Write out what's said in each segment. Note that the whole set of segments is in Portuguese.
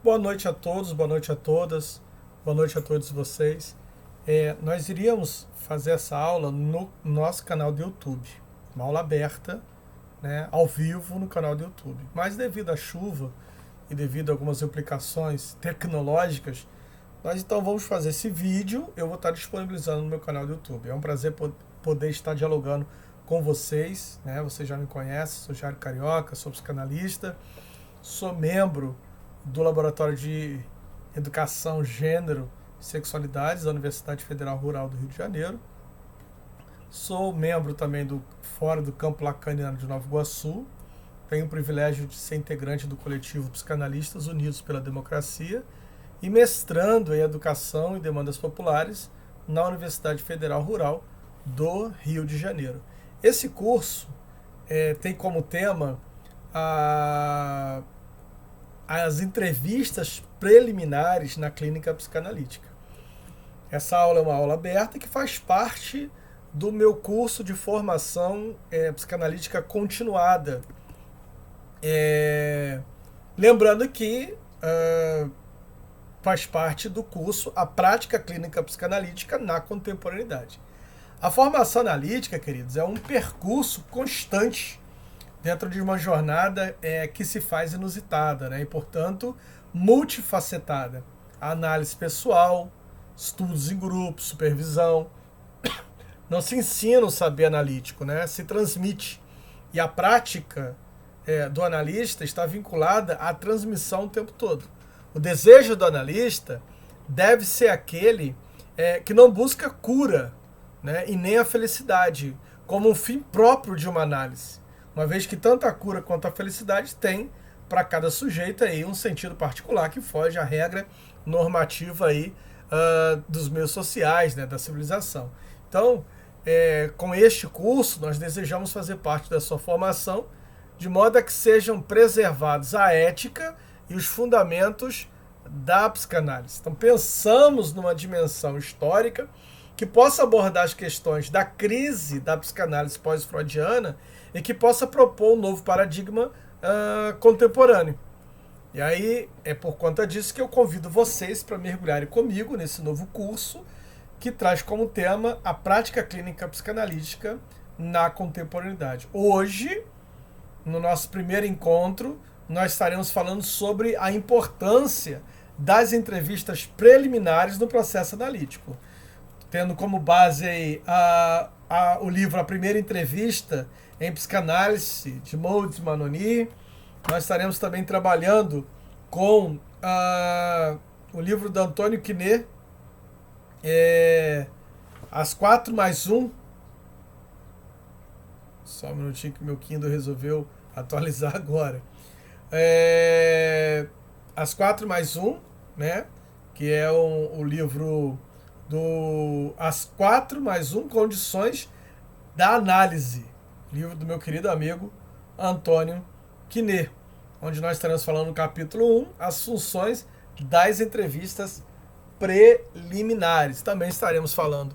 Boa noite a todos, boa noite a todas, boa noite a todos vocês. Nós iríamos fazer essa aula no nosso canal do YouTube, uma aula aberta, né, ao vivo no canal do YouTube. Mas devido à chuva e devido a algumas implicações tecnológicas, nós então vamos fazer esse vídeo, eu vou estar disponibilizando no meu canal do YouTube. É um prazer poder estar dialogando com vocês, né? Vocês já me conhecem, sou Jairo Carioca, sou psicanalista, sou membro do Laboratório de Educação, Gênero e Sexualidades da Universidade Federal Rural do Rio de Janeiro. Sou membro também do Fórum do Campo Lacaniano de Nova Iguaçu. Tenho o privilégio de ser integrante do coletivo Psicanalistas Unidos pela Democracia e mestrando em Educação e Demandas Populares na Universidade Federal Rural do Rio de Janeiro. Esse curso tem como tema as entrevistas preliminares na clínica psicanalítica. Essa aula é uma aula aberta que faz parte do meu curso de formação psicanalítica continuada. Lembrando que faz parte do curso a prática clínica psicanalítica na contemporaneidade. A formação analítica, queridos, é um percurso constante dentro de uma jornada que se faz inusitada, né? E, portanto, multifacetada. A análise pessoal, estudos em grupo, supervisão. Não se ensina o saber analítico, né? Se transmite. E a prática do analista está vinculada à transmissão o tempo todo. O desejo do analista deve ser aquele que não busca cura, né? E nem a felicidade, como um fim próprio de uma análise. Uma vez que tanto a cura quanto a felicidade tem para cada sujeito aí um sentido particular que foge à regra normativa aí, dos meios sociais, né, da civilização. Então, com este curso, nós desejamos fazer parte da sua formação de modo a que sejam preservados a ética e os fundamentos da psicanálise. Então, pensamos numa dimensão histórica que possa abordar as questões da crise da psicanálise pós-freudiana e que possa propor um novo paradigma contemporâneo. E aí é por conta disso que eu convido vocês para mergulharem comigo nesse novo curso que traz como tema a prática clínica psicanalítica na contemporaneidade. Hoje, no nosso primeiro encontro, nós estaremos falando sobre a importância das entrevistas preliminares no processo analítico, tendo como base aí o livro A Primeira Entrevista em Psicanálise, de Maud Manoni. Nós estaremos também trabalhando com o livro do Antônio Quinet, As 4+1. Só um minutinho que meu Kindle resolveu atualizar agora. As 4+1, né? Que é o livro As 4+1 Condições da Análise, livro do meu querido amigo Antônio Quinet, onde nós estaremos falando no capítulo 1, as funções das entrevistas preliminares. Também estaremos falando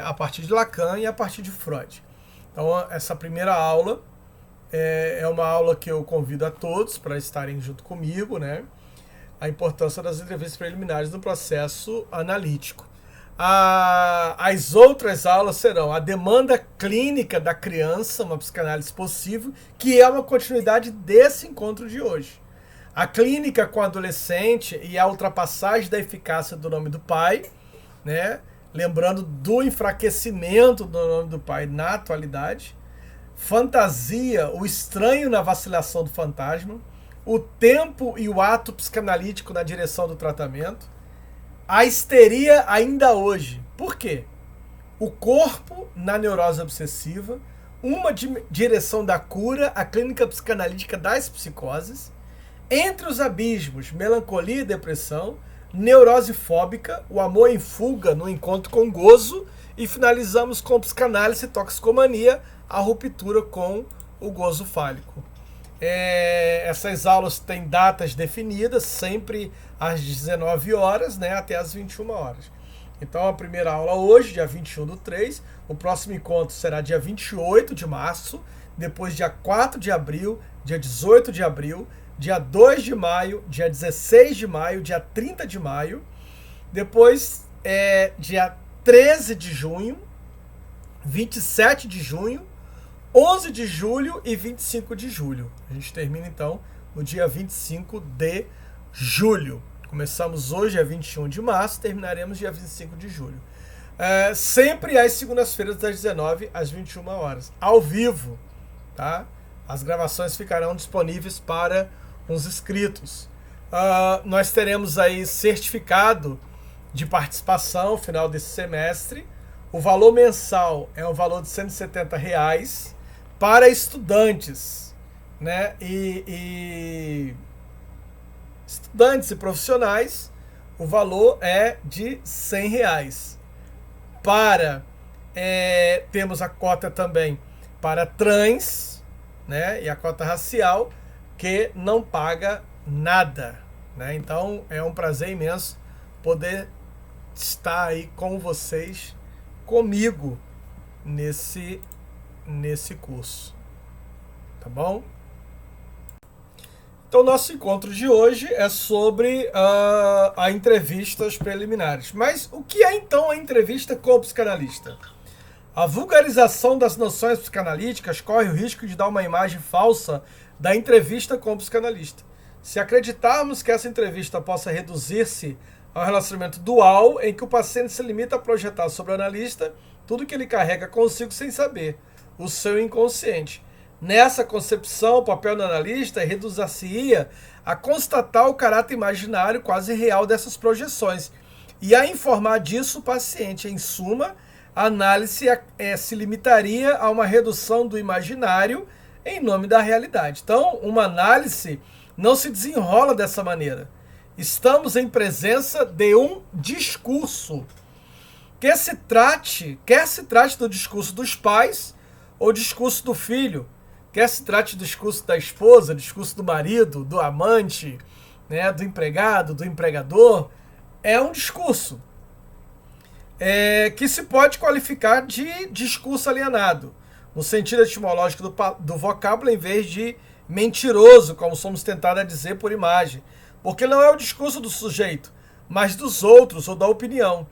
a partir de Lacan e a partir de Freud. Então, essa primeira aula é uma aula que eu convido a todos para estarem junto comigo, né? A importância das entrevistas preliminares no processo analítico. As outras aulas serão a demanda clínica da criança, uma psicanálise possível, que é uma continuidade desse encontro de hoje. A clínica com o adolescente e a ultrapassagem da eficácia do nome do pai, né? Lembrando do enfraquecimento do nome do pai na atualidade. Fantasia, o estranho na vacilação do fantasma. O tempo e o ato psicanalítico na direção do tratamento. A histeria ainda hoje. Por quê? O corpo na neurose obsessiva, uma direção da cura, a clínica psicanalítica das psicoses, entre os abismos, melancolia e depressão, neurose fóbica, o amor em fuga no encontro com gozo, e finalizamos com psicanálise e toxicomania, a ruptura com o gozo fálico. Essas aulas têm datas definidas, sempre às 19 horas, né, até às 21 horas. Então, a primeira aula hoje, dia 21/3, o próximo encontro será dia 28 de março, depois dia 4 de abril, dia 18 de abril, dia 2 de maio, dia 16 de maio, dia 30 de maio. Depois, dia 13 de junho, 27 de junho, 11 de julho e 25 de julho. A gente termina, então, no dia 25 de julho. Começamos hoje, é 21 de março, terminaremos dia 25 de julho. Sempre às segundas-feiras, das 19 às 21 horas, ao vivo, tá? As gravações ficarão disponíveis para os inscritos. Nós teremos aí certificado de participação no final desse semestre. O valor mensal é um valor de R$170 para estudantes, né? E estudantes e profissionais, o valor é de R$100. Temos a cota também para trans, né? E a cota racial, que não paga nada, né? Então é um prazer imenso poder estar aí com vocês, comigo, nesse curso, tá bom? Então, nosso encontro de hoje é sobre a entrevistas preliminares. Mas o que é, então, a entrevista com o psicanalista? A vulgarização das noções psicanalíticas corre o risco de dar uma imagem falsa da entrevista com o psicanalista. Se acreditarmos que essa entrevista possa reduzir-se a um relacionamento dual, em que o paciente se limita a projetar sobre o analista tudo que ele carrega consigo sem saber, o seu inconsciente. Nessa concepção, o papel do analista reduzir-se-ia a constatar o caráter imaginário quase real dessas projeções e a informar disso o paciente. Em suma, a análise se limitaria a uma redução do imaginário em nome da realidade. Então, uma análise não se desenrola dessa maneira. Estamos em presença de um discurso. Quer se trate do discurso dos pais ou discurso do filho, quer se trate do discurso da esposa, discurso do marido, do amante, né, do empregado, do empregador, é um discurso que se pode qualificar de discurso alienado, no sentido etimológico do vocábulo, em vez de mentiroso, como somos tentados a dizer por imagem, porque não é o discurso do sujeito, mas dos outros ou da opinião.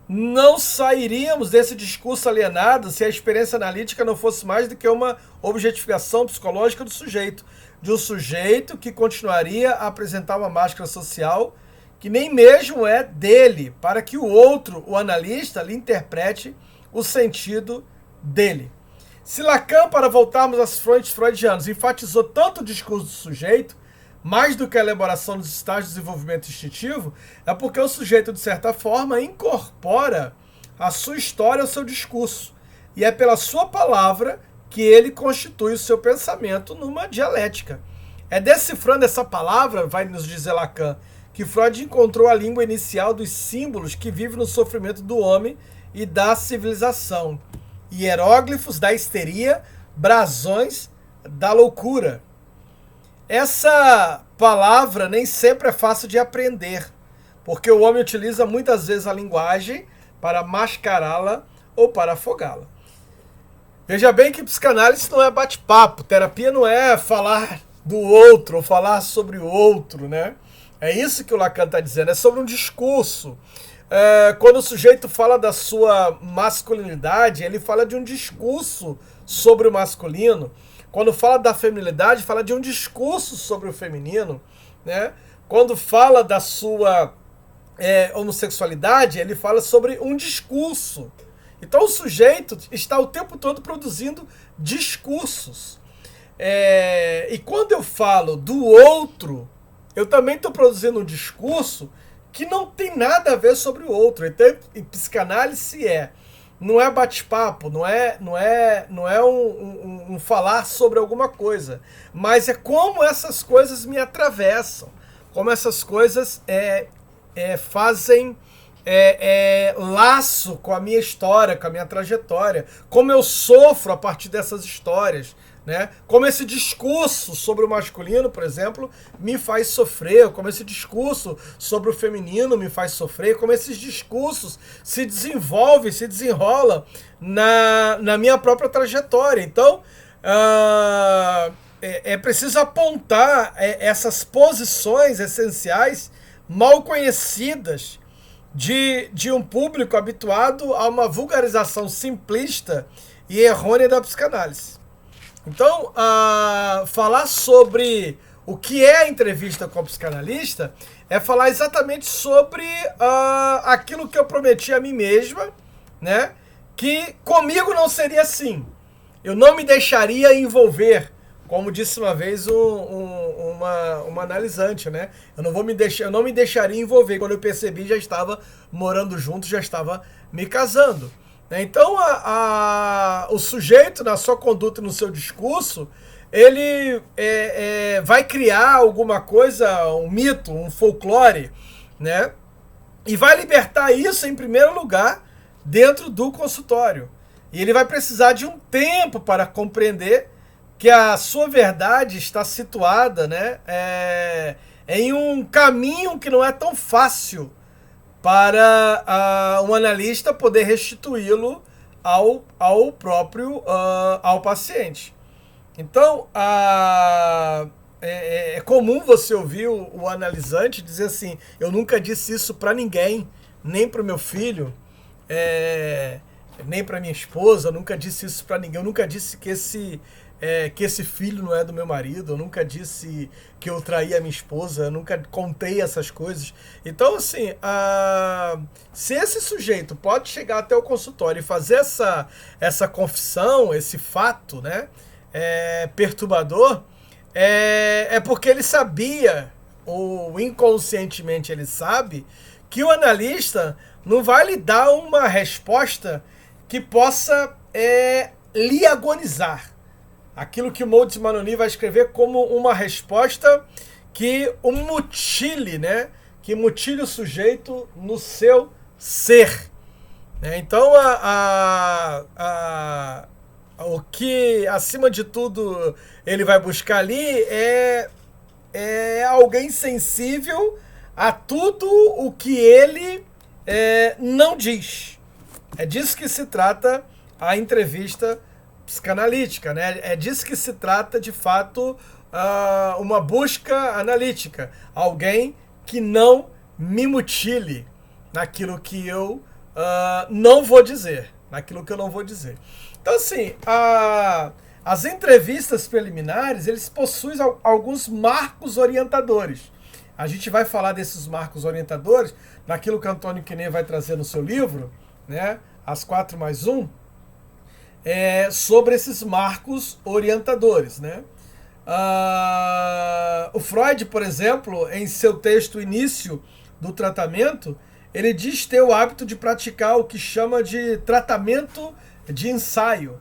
Não sairíamos desse discurso alienado se a experiência analítica não fosse mais do que uma objetificação psicológica do sujeito, de um sujeito que continuaria a apresentar uma máscara social que nem mesmo é dele, para que o outro, o analista, lhe interprete o sentido dele. Se Lacan, para voltarmos às fontes freudianas, enfatizou tanto o discurso do sujeito, mais do que a elaboração dos estágios de desenvolvimento instintivo, é porque o sujeito, de certa forma, incorpora a sua história ao seu discurso. E é pela sua palavra que ele constitui o seu pensamento numa dialética. É decifrando essa palavra, vai nos dizer Lacan, que Freud encontrou a língua inicial dos símbolos que vive no sofrimento do homem e da civilização. Hieróglifos da histeria, brasões da loucura. Essa palavra nem sempre é fácil de aprender, porque o homem utiliza muitas vezes a linguagem para mascará-la ou para afogá-la. Veja bem que psicanálise não é bate-papo, terapia não é falar do outro ou falar sobre o outro, né? É isso que o Lacan está dizendo, é sobre um discurso. Quando o sujeito fala da sua masculinidade, ele fala de um discurso sobre o masculino. Quando fala da feminilidade, fala de um discurso sobre o feminino, né? Quando fala da sua homossexualidade, ele fala sobre um discurso. Então o sujeito está o tempo todo produzindo discursos. E quando eu falo do outro, eu também estou produzindo um discurso que não tem nada a ver sobre o outro. Então, em psicanálise não é bate-papo, não é um falar sobre alguma coisa, mas é como essas coisas me atravessam, como essas coisas fazem laço com a minha história, com a minha trajetória, como eu sofro a partir dessas histórias, né? Como esse discurso sobre o masculino, por exemplo, me faz sofrer, como esse discurso sobre o feminino me faz sofrer, como esses discursos se desenrolam na minha própria trajetória. Então, é preciso apontar essas posições essenciais mal conhecidas de um público habituado a uma vulgarização simplista e errônea da psicanálise. Então, falar sobre o que é a entrevista com o psicanalista é falar exatamente sobre aquilo que eu prometi a mim mesma, né? Que comigo não seria assim. Eu não me deixaria envolver, como disse uma vez uma analisante, né? Eu não me deixaria envolver. Quando eu percebi, já estava morando junto, já estava me casando. Então, o sujeito, na sua conduta e no seu discurso, ele vai criar alguma coisa, um mito, um folclore, né? E vai libertar isso, em primeiro lugar, dentro do consultório. E ele vai precisar de um tempo para compreender que a sua verdade está situada, né, em um caminho que não é tão fácil para um analista poder restituí-lo ao próprio ao paciente. Então, é comum você ouvir o analisante dizer assim: eu nunca disse isso para ninguém, nem para o meu filho, nem para minha esposa, eu nunca disse isso para ninguém, eu nunca disse que esse filho não é do meu marido, eu nunca disse que eu traí a minha esposa, eu nunca contei essas coisas. Então, assim, se esse sujeito pode chegar até o consultório e fazer essa confissão, esse fato, né, perturbador, é porque ele sabia, ou inconscientemente ele sabe, que o analista não vai lhe dar uma resposta que possa lhe agonizar. Aquilo que o Maudits Manoni vai escrever como uma resposta que o mutile, né? Que mutile o sujeito no seu ser. Então, o que, acima de tudo, ele vai buscar ali é alguém sensível a tudo o que ele não diz. É disso que se trata a entrevista psicanalítica, né? É disso que se trata, de fato, uma busca analítica. Alguém que não me mutile naquilo que eu não vou dizer. Naquilo que eu não vou dizer. Então, assim, as entrevistas preliminares, eles possuem alguns marcos orientadores. A gente vai falar desses marcos orientadores naquilo que Antônio Quinet vai trazer no seu livro, né? As 4+1. Sobre esses marcos orientadores, né? O Freud, por exemplo, em seu texto Início do Tratamento, ele diz ter o hábito de praticar o que chama de tratamento de ensaio,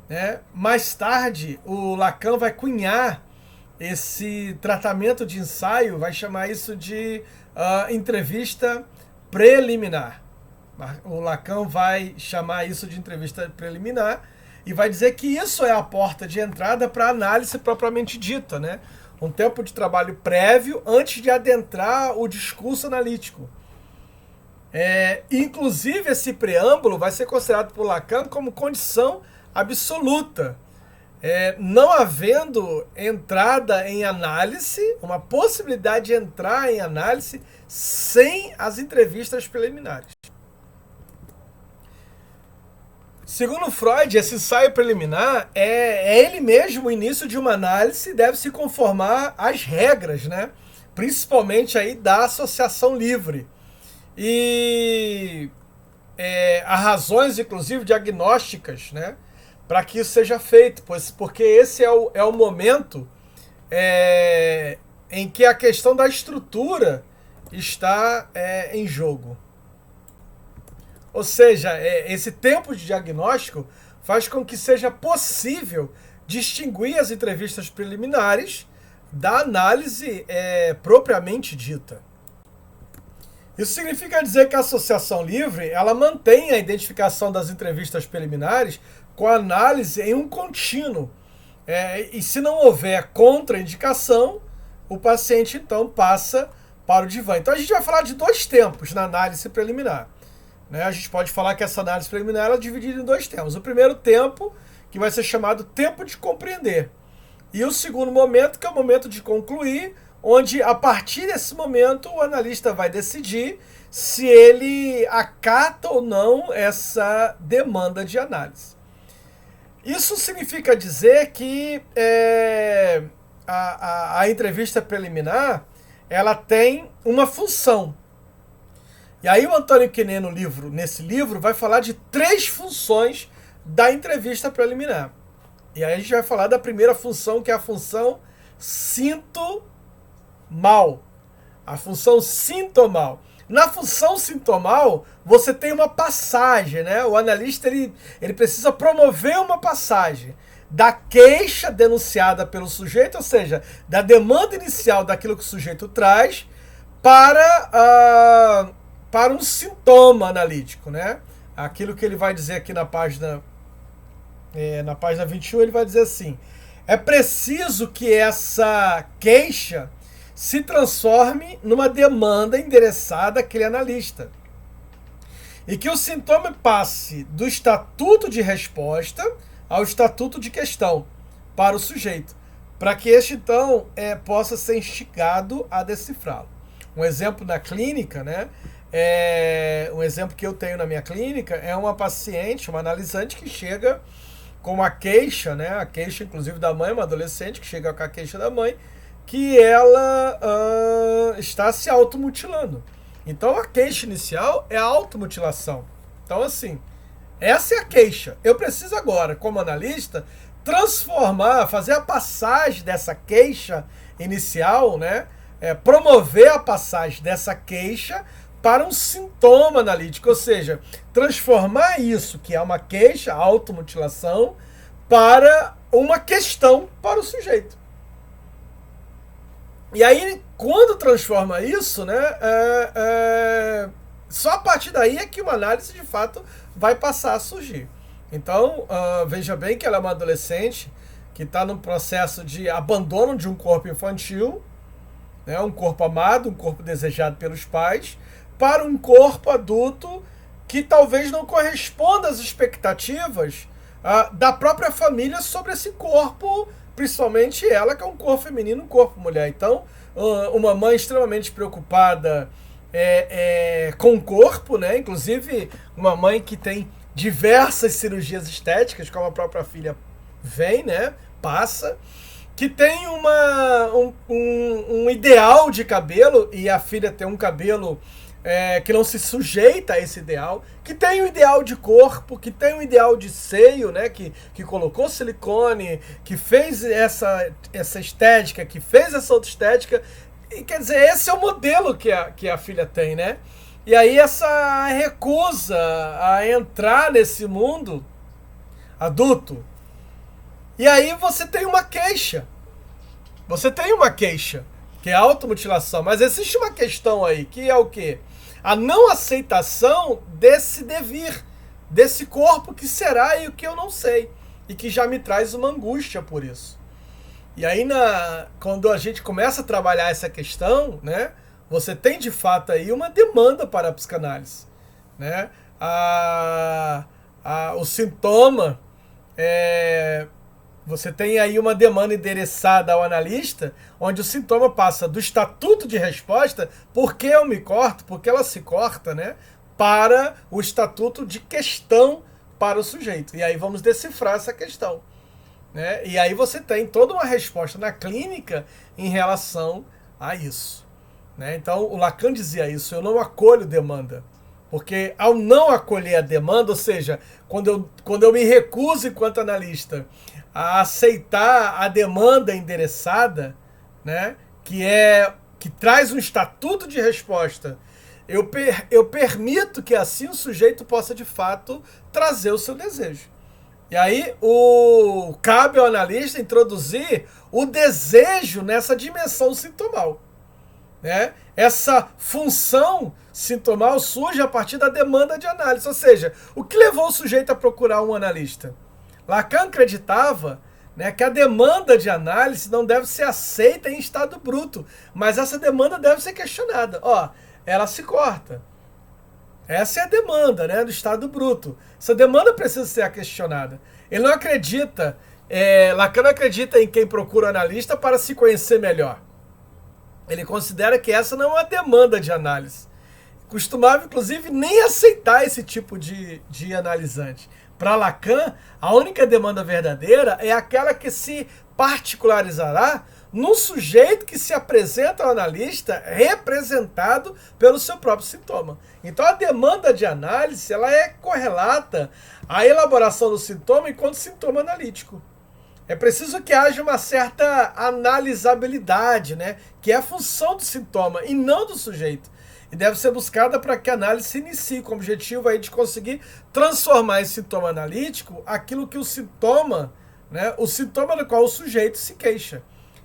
né? Mais tarde, o Lacan vai cunhar esse tratamento de ensaio, vai chamar isso de entrevista preliminar. O Lacan vai chamar isso de entrevista preliminar e vai dizer que isso é a porta de entrada para a análise propriamente dita, né? Um tempo de trabalho prévio antes de adentrar o discurso analítico. Inclusive, esse preâmbulo vai ser considerado por Lacan como condição absoluta. Não havendo entrada em análise, uma possibilidade de entrar em análise sem as entrevistas preliminares. Segundo Freud, esse ensaio preliminar é ele mesmo o início de uma análise e deve se conformar às regras, né? Principalmente aí da associação livre. E há razões, inclusive, diagnósticas, né, para que isso seja feito, porque esse é o momento em que a questão da estrutura está em jogo. Ou seja, esse tempo de diagnóstico faz com que seja possível distinguir as entrevistas preliminares da análise propriamente dita. Isso significa dizer que a associação livre ela mantém a identificação das entrevistas preliminares com a análise em um contínuo. E se não houver contraindicação, o paciente então passa para o divã. Então a gente vai falar de 2 tempos na análise preliminar. Né? A gente pode falar que essa análise preliminar ela é dividida em 2 tempos. O primeiro tempo, que vai ser chamado tempo de compreender. E o segundo momento, que é o momento de concluir, onde a partir desse momento o analista vai decidir se ele acata ou não essa demanda de análise. Isso significa dizer que a entrevista preliminar ela tem uma função. E aí o Antônio Quenet, nesse livro, vai falar de 3 funções da entrevista preliminar. E aí a gente vai falar da primeira função, que é a função sintomal. A função sintomal. Na função sintomal, você tem uma passagem, né? O analista ele precisa promover uma passagem da queixa denunciada pelo sujeito, ou seja, da demanda inicial daquilo que o sujeito traz, para um sintoma analítico, né? Aquilo que ele vai dizer aqui na página 21, ele vai dizer assim: é preciso que essa queixa se transforme numa demanda endereçada àquele analista. E que o sintoma passe do estatuto de resposta ao estatuto de questão para o sujeito, para que este, então, possa ser instigado a decifrá-lo. Um exemplo na clínica, né? Um exemplo que eu tenho na minha clínica é uma paciente, uma analisante que chega com uma queixa, né? A queixa, inclusive, da mãe, uma adolescente que chega com a queixa da mãe, que ela está se automutilando. Então, a queixa inicial é a automutilação. Então, assim, essa é a queixa. Eu preciso agora, como analista, fazer a passagem dessa queixa inicial, né? Promover a passagem dessa queixa para um sintoma analítico, ou seja, transformar isso, que é uma queixa, automutilação, para uma questão para o sujeito. E aí, quando transforma isso, né, só a partir daí é que uma análise, de fato, vai passar a surgir. Então, veja bem que ela é uma adolescente que está num processo de abandono de um corpo infantil, né, um corpo amado, um corpo desejado pelos pais, para um corpo adulto que talvez não corresponda às expectativas da própria família sobre esse corpo, principalmente ela, que é um corpo feminino, um corpo mulher. Então, uma mãe extremamente preocupada com o corpo, né? Inclusive, uma mãe que tem diversas cirurgias estéticas, como a própria filha vem, né? Passa, que tem um ideal de cabelo, e a filha tem um cabelo que não se sujeita a esse ideal, que tem um ideal de corpo, que tem um ideal de seio, né, que colocou silicone, que fez essa estética, que fez essa outra estética. E, quer dizer, esse é o modelo que a filha tem, né? E aí essa recusa a entrar nesse mundo adulto. E aí você tem uma queixa. Você tem uma queixa, que é a automutilação. Mas existe uma questão aí, que é o quê? A não aceitação desse devir, desse corpo que será e o que eu não sei. E que já me traz uma angústia por isso. E aí, quando a gente começa a trabalhar essa questão, né, você tem de fato aí uma demanda para a psicanálise. Né? O sintoma, você tem aí uma demanda endereçada ao analista, onde o sintoma passa do estatuto de resposta, por que eu me corto, por que ela se corta, né, para o estatuto de questão para o sujeito. E aí vamos decifrar essa questão. Né? E aí você tem toda uma resposta na clínica em relação a isso. Né? Então o Lacan dizia isso: eu não acolho demanda. Porque ao não acolher a demanda, ou seja, quando eu me recuso enquanto analista a aceitar a demanda endereçada, né, que traz um estatuto de resposta, eu permito que assim o sujeito possa de fato trazer o seu desejo. E aí cabe ao analista introduzir o desejo nessa dimensão sintomal. Né? Essa função sintomal surge a partir da demanda de análise. Ou seja, o que levou o sujeito a procurar um analista? Lacan acreditava, né, que a demanda de análise não deve ser aceita em estado bruto, mas essa demanda deve ser questionada. Ela se corta. Essa é a demanda, né, do estado bruto. Essa demanda precisa ser questionada. Ele não acredita Lacan acredita em quem procura o analista para se conhecer melhor. Ele considera que essa não é uma demanda de análise. Costumava, inclusive, nem aceitar esse tipo de analisante. Para Lacan, a única demanda verdadeira é aquela que se particularizará num sujeito que se apresenta ao analista representado pelo seu próprio sintoma. Então, a demanda de análise ela é correlata à elaboração do sintoma enquanto sintoma analítico. É preciso que haja uma certa analisabilidade, né? Que é a função do sintoma e não do sujeito. E deve ser buscada para que a análise se inicie com o objetivo aí de conseguir transformar em sintoma analítico aquilo que o sintoma do qual o sujeito se queixa.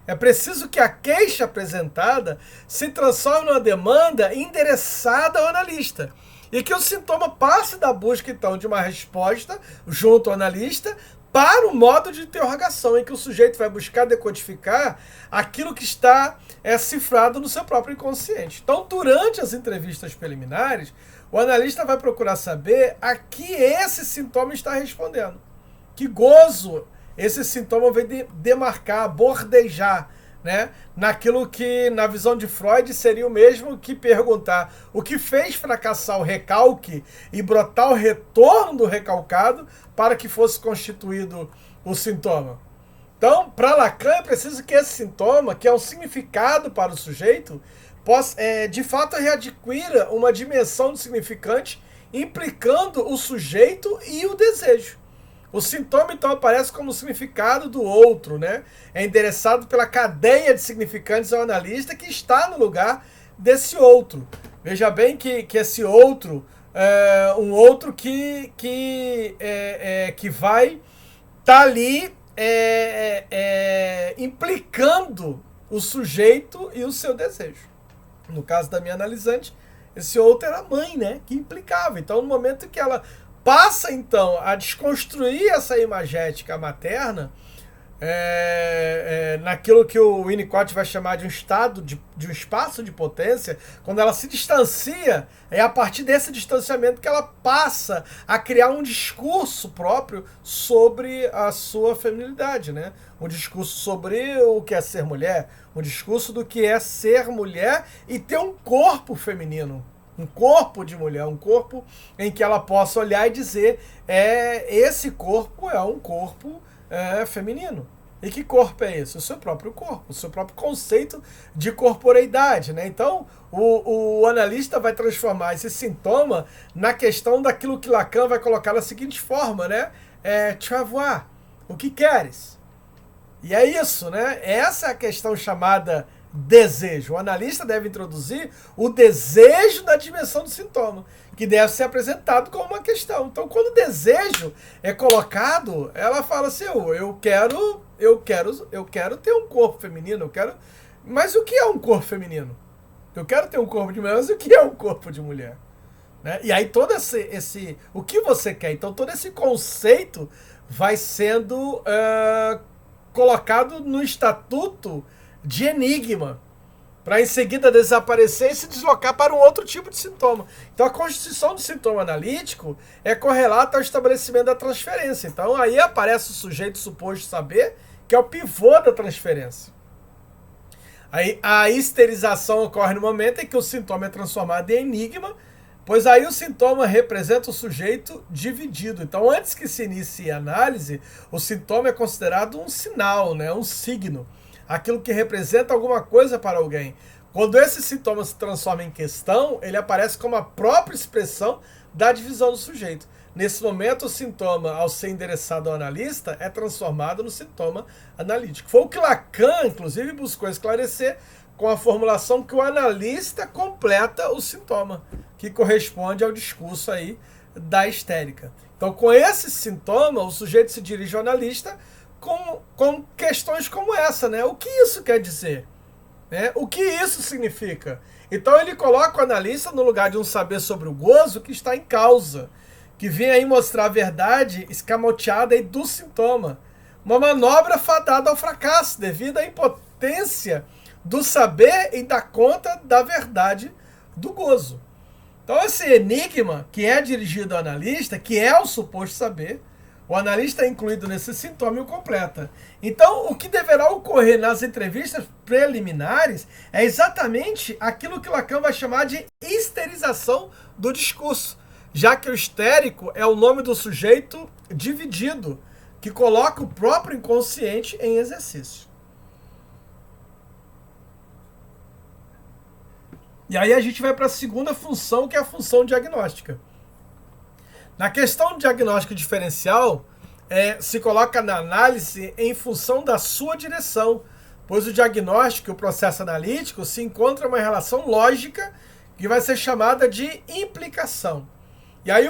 É preciso que a queixa apresentada se transforme numa demanda endereçada ao analista. E que o sintoma passe da busca, então, de uma resposta junto ao analista para o modo de interrogação, em que o sujeito vai buscar decodificar aquilo que está cifrado no seu próprio inconsciente. Então, durante as entrevistas preliminares, o analista vai procurar saber a que esse sintoma está respondendo. Que gozo esse sintoma vai demarcar, bordejar, né? Naquilo que, na visão de Freud, seria o mesmo que perguntar o que fez fracassar o recalque e brotar o retorno do recalcado para que fosse constituído o sintoma. Então, para Lacan, é preciso que esse sintoma, que é um significado para o sujeito, possa, de fato, readquira uma dimensão do significante, implicando o sujeito e o desejo. O sintoma, então, aparece como significado do outro, né? É endereçado pela cadeia de significantes ao analista que está no lugar desse outro. Veja bem que esse outro é um outro que vai estar ali implicando o sujeito e o seu desejo. No caso da minha analisante, esse outro era a mãe, né? Que implicava. Então, no momento que ela passa, então, a desconstruir essa imagética materna, naquilo que o Winnicott vai chamar de um estado, de um espaço de potência, quando ela se distancia, é a partir desse distanciamento que ela passa a criar um discurso próprio sobre a sua feminilidade, né? Um discurso sobre o que é ser mulher, um discurso do que é ser mulher e ter um corpo feminino. Um corpo de mulher, um corpo em que ela possa olhar e dizer esse corpo é um corpo feminino. E que corpo é esse? O seu próprio corpo, o seu próprio conceito de corporeidade, né? Então, o analista vai transformar esse sintoma na questão daquilo que Lacan vai colocar da seguinte forma, né? Tu avoir, o que queres? E é isso, né? Essa é a questão chamada desejo. O analista deve introduzir o desejo da dimensão do sintoma, que deve ser apresentado como uma questão. Então, quando o desejo é colocado, ela fala assim, eu quero ter um corpo feminino, mas o que é um corpo feminino? Eu quero ter um corpo de mulher, mas o que é um corpo de mulher? Né? E aí todo esse o que você quer? Então, todo esse conceito vai sendo colocado no estatuto de enigma, para em seguida desaparecer e se deslocar para um outro tipo de sintoma. Então a constituição do sintoma analítico é correlata ao estabelecimento da transferência. Então aí aparece o sujeito suposto saber, que é o pivô da transferência. Aí a histerização ocorre no momento em que o sintoma é transformado em enigma, pois aí o sintoma representa o sujeito dividido. Então antes que se inicie a análise, o sintoma é considerado um sinal, né, um signo. Aquilo que representa alguma coisa para alguém. Quando esse sintoma se transforma em questão, ele aparece como a própria expressão da divisão do sujeito. Nesse momento, o sintoma, ao ser endereçado ao analista, é transformado no sintoma analítico. Foi o que Lacan, inclusive, buscou esclarecer com a formulação que o analista completa o sintoma, que corresponde ao discurso aí da histérica. Então, com esse sintoma, o sujeito se dirige ao analista com questões como essa, né? O que isso quer dizer? Né? O que isso significa? Então ele coloca o analista no lugar de um saber sobre o gozo que está em causa, que vem aí mostrar a verdade escamoteada aí do sintoma. Uma manobra fadada ao fracasso, devido à impotência do saber em dar conta da verdade do gozo. Então esse enigma, que é dirigido ao analista, que é o suposto saber, O analista é incluído nesse sintoma e o completa. Então, o que deverá ocorrer nas entrevistas preliminares é exatamente aquilo que Lacan vai chamar de histerização do discurso, já que o histérico é o nome do sujeito dividido, que coloca o próprio inconsciente em exercício. E aí a gente vai para a segunda função, que é a função diagnóstica. Na questão diagnóstica diferencial, se coloca na análise em função da sua direção, pois o diagnóstico e o processo analítico se encontram em uma relação lógica que vai ser chamada de implicação. E aí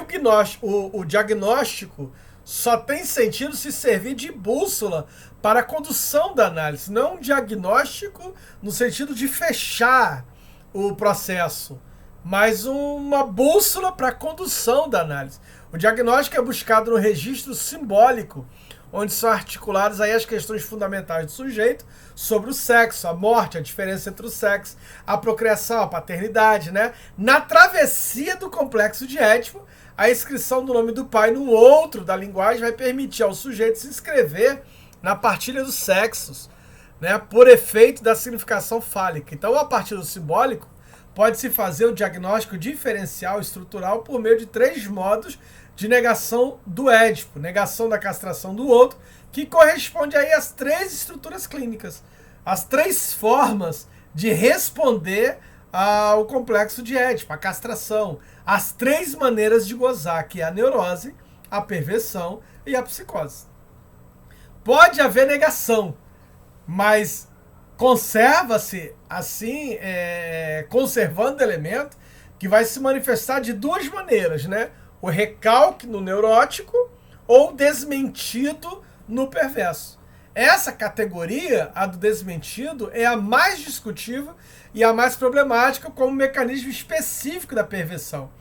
o diagnóstico só tem sentido se servir de bússola para a condução da análise, não um diagnóstico no sentido de fechar o processo, mas uma bússola para a condução da análise. O diagnóstico é buscado no registro simbólico, onde são articuladas aí as questões fundamentais do sujeito sobre o sexo, a morte, a diferença entre o sexo, a procriação, a paternidade, né? Na travessia do complexo de Édipo, a inscrição do nome do pai no outro da linguagem vai permitir ao sujeito se inscrever na partilha dos sexos, né, por efeito da significação fálica. Então, a partir do simbólico, pode-se fazer o diagnóstico diferencial estrutural por meio de 3 modos de negação do Édipo, negação da castração do outro, que corresponde aí às 3 estruturas clínicas, as 3 formas de responder ao complexo de Édipo, a castração, as 3 maneiras de gozar, que é a neurose, a perversão e a psicose. Pode haver negação, mas conserva-se, assim, conservando o elemento, que vai se manifestar de 2 maneiras, né? O recalque no neurótico ou desmentido no perverso. Essa categoria, a do desmentido, é a mais discutível e a mais problemática como mecanismo específico da perversão.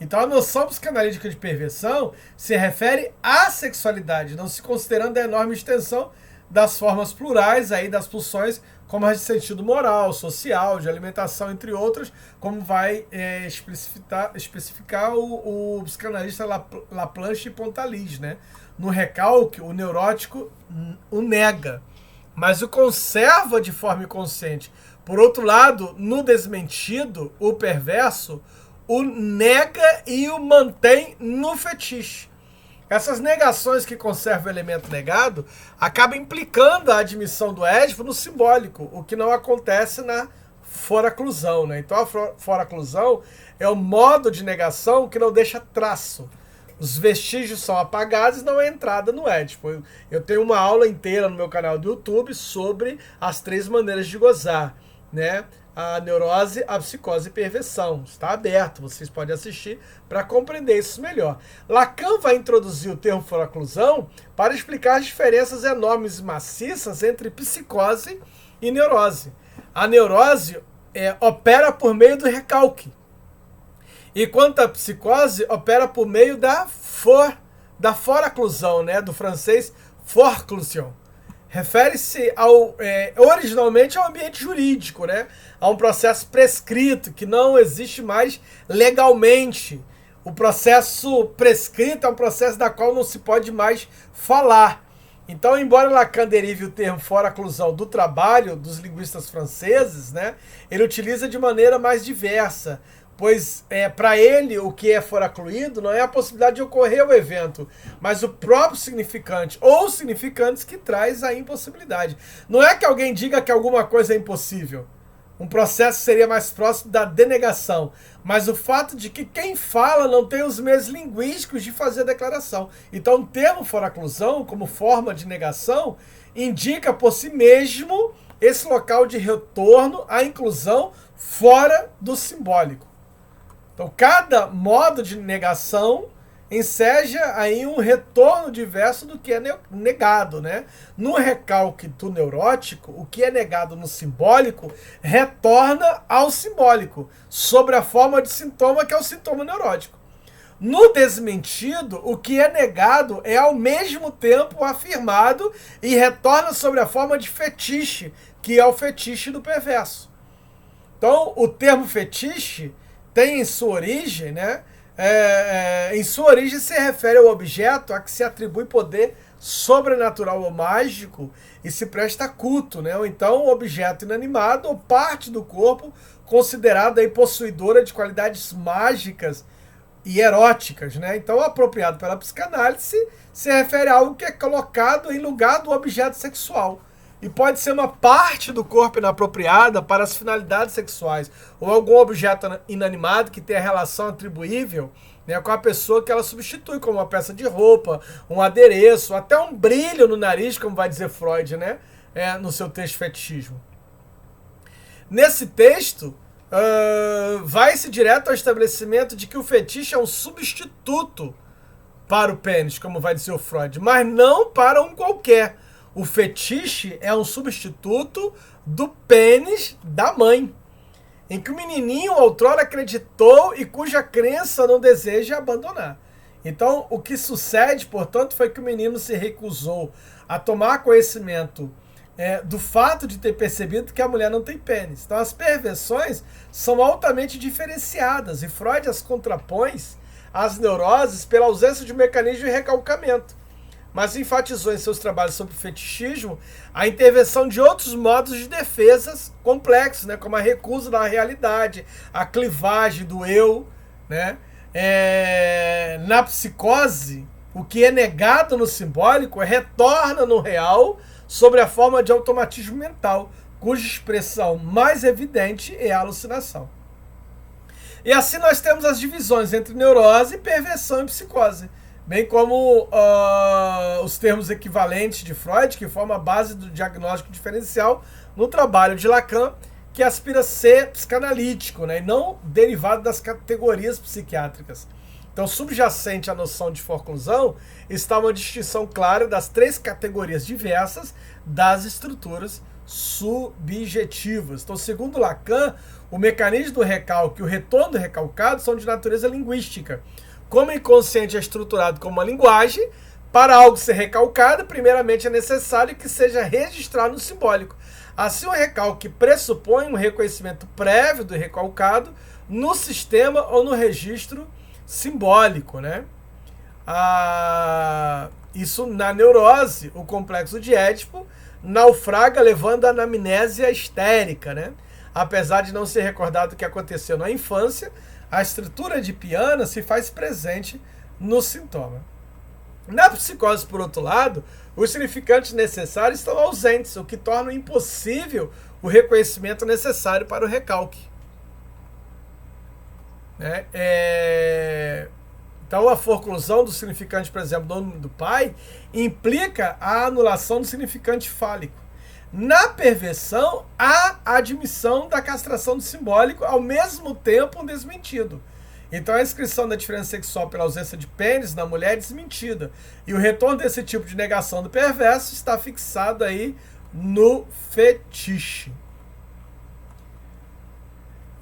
Então, a noção psicanalítica de perversão se refere à sexualidade, não se considerando a enorme extensão das formas plurais aí das pulsões, como as de sentido moral, social, de alimentação, entre outras, como vai especificar o psicanalista Laplanche e Pontalis, né? No recalque, o neurótico o nega, mas o conserva de forma inconsciente. Por outro lado, no desmentido, o perverso o nega e o mantém no fetiche. Essas negações que conservam o elemento negado acabam implicando a admissão do Édipo no simbólico, o que não acontece na foraclusão, né? Então a foraclusão é o modo de negação que não deixa traço. Os vestígios são apagados e não há entrada no Édipo. Eu tenho uma aula inteira no meu canal do YouTube sobre as 3 maneiras de gozar, né? A neurose, a psicose e perversão. Está aberto, vocês podem assistir para compreender isso melhor. Lacan vai introduzir o termo foraclusão para explicar as diferenças enormes e maciças entre psicose e neurose. A neurose opera por meio do recalque, enquanto a psicose opera por meio da foraclusão, né? Do francês forclusion. Refere-se originalmente ao ambiente jurídico, né? A um processo prescrito, que não existe mais legalmente. O processo prescrito é um processo da qual não se pode mais falar. Então, embora Lacan derive o termo foraclusão do trabalho dos linguistas franceses, né, ele utiliza de maneira mais diversa, pois para ele o que é foracluído não é a possibilidade de ocorrer o evento, mas o próprio significante ou significantes que traz a impossibilidade. Não é que alguém diga que alguma coisa é impossível. Um processo seria mais próximo da denegação, mas o fato de que quem fala não tem os meios linguísticos de fazer a declaração. Então o termo foraclusão, como forma de negação, indica por si mesmo esse local de retorno à inclusão fora do simbólico. Então, cada modo de negação enseja aí um retorno diverso do que é negado, né? No recalque do neurótico, o que é negado no simbólico retorna ao simbólico, sobre a forma de sintoma, que é o sintoma neurótico. No desmentido, o que é negado é ao mesmo tempo afirmado e retorna sobre a forma de fetiche, que é o fetiche do perverso. Então, o termo fetiche tem em sua origem, né, em sua origem se refere ao objeto a que se atribui poder sobrenatural ou mágico e se presta culto, né? Ou então um objeto inanimado ou parte do corpo considerada aí possuidora de qualidades mágicas e eróticas, né? Então, apropriado pela psicanálise se refere a algo que é colocado em lugar do objeto sexual. E pode ser uma parte do corpo inapropriada para as finalidades sexuais, ou algum objeto inanimado que tenha relação atribuível, né, com a pessoa que ela substitui, como uma peça de roupa, um adereço, até um brilho no nariz, como vai dizer Freud, né, no seu texto Fetichismo. Nesse texto, vai-se direto ao estabelecimento de que o fetiche é um substituto para o pênis, como vai dizer o Freud, mas não para um qualquer. O fetiche é um substituto do pênis da mãe, em que o menininho outrora acreditou e cuja crença não deseja abandonar. Então, o que sucede, portanto, foi que o menino se recusou a tomar conhecimento do fato de ter percebido que a mulher não tem pênis. Então, as perversões são altamente diferenciadas e Freud as contrapõe às neuroses pela ausência de um mecanismo de recalcamento, mas enfatizou em seus trabalhos sobre o fetichismo a intervenção de outros modos de defesas complexos, né, como a recusa da realidade, a clivagem do eu, né? Na psicose, o que é negado no simbólico retorna no real sobre a forma de automatismo mental, cuja expressão mais evidente é a alucinação. E assim nós temos as divisões entre neurose, perversão e psicose, bem como os termos equivalentes de Freud, que formam a base do diagnóstico diferencial no trabalho de Lacan, que aspira a ser psicanalítico, né, e não derivado das categorias psiquiátricas. Então, subjacente à noção de forclusão está uma distinção clara das três categorias diversas das estruturas subjetivas. Então, segundo Lacan, o mecanismo do recalque e o retorno do recalcado são de natureza linguística. Como o inconsciente é estruturado como uma linguagem, para algo ser recalcado, primeiramente é necessário que seja registrado no simbólico. Assim, o recalque pressupõe um reconhecimento prévio do recalcado no sistema ou no registro simbólico, né? Isso na neurose, o complexo de Édipo naufraga levando à anamnésia histérica, né? Apesar de não ser recordado o que aconteceu na infância, a estrutura edipiana se faz presente no sintoma. Na psicose, por outro lado, os significantes necessários estão ausentes, o que torna impossível o reconhecimento necessário para o recalque. Né? Então, a forclusão do significante, por exemplo, do nome do pai, implica a anulação do significante fálico. Na perversão, há a admissão da castração do simbólico, ao mesmo tempo um desmentido. Então, a inscrição da diferença sexual pela ausência de pênis na mulher é desmentida. E o retorno desse tipo de negação do perverso está fixado aí no fetiche.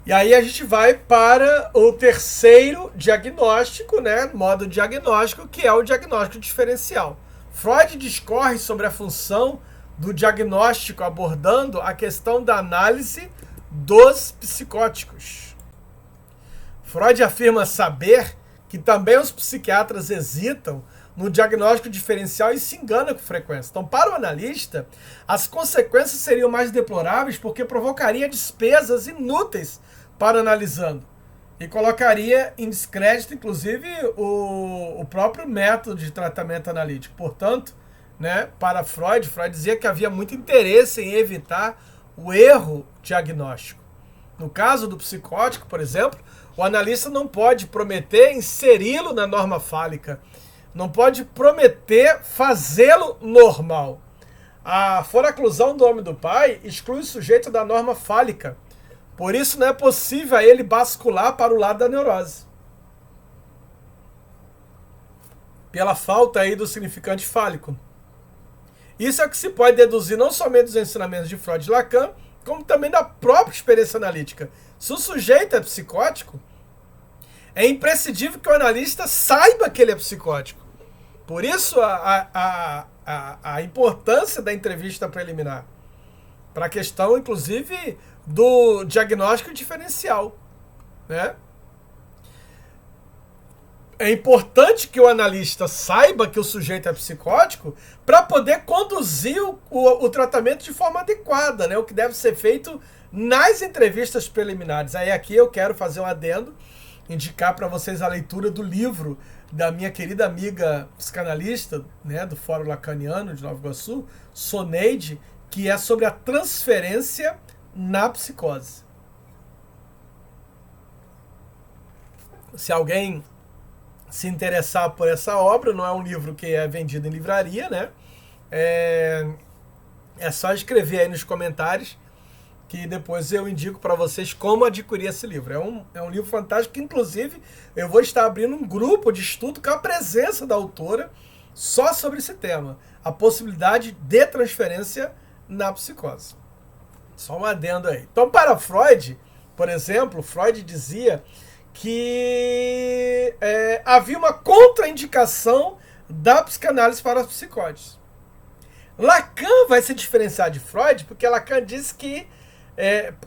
E aí a gente vai para o terceiro diagnóstico, né, modo diagnóstico, que é o diagnóstico diferencial. Freud discorre sobre a função do diagnóstico abordando a questão da análise dos psicóticos. Freud afirma saber que também os psiquiatras hesitam no diagnóstico diferencial e se enganam com frequência. Então, para o analista, as consequências seriam mais deploráveis porque provocaria despesas inúteis para analisando e colocaria em descrédito, inclusive, o próprio método de tratamento analítico. Portanto, né, para Freud dizia que havia muito interesse em evitar o erro diagnóstico. No caso do psicótico, por exemplo, o analista não pode prometer inseri-lo na norma fálica, não pode prometer fazê-lo normal. A foraclusão do homem do pai exclui o sujeito da norma fálica. Por isso não é possível a ele bascular para o lado da neurose. Pela falta aí do significante fálico. Isso é o que se pode deduzir não somente dos ensinamentos de Freud e Lacan, como também da própria experiência analítica. Se o sujeito é psicótico, é imprescindível que o analista saiba que ele é psicótico. Por isso a importância da entrevista preliminar. Para a questão, inclusive, do diagnóstico diferencial. Né? é importante que o analista saiba que o sujeito é psicótico para poder conduzir o tratamento de forma adequada, né? O que deve ser feito nas entrevistas preliminares. Aí aqui eu quero fazer um adendo, indicar para vocês a leitura do livro da minha querida amiga psicanalista, né, do Fórum Lacaniano de Nova Iguaçu, Soneide, que é sobre a transferência na psicose. Se alguém se interessar por essa obra, não é um livro que é vendido em livraria, né? É só escrever aí nos comentários que depois eu indico para vocês como adquirir esse livro. É um livro fantástico que, inclusive, eu vou estar abrindo um grupo de estudo com a presença da autora só sobre esse tema. A possibilidade de transferência na psicose. Só um adendo aí. Então, para Freud, por exemplo, Freud dizia que havia uma contraindicação da psicanálise para os psicóticos. Lacan vai se diferenciar de Freud porque Lacan diz que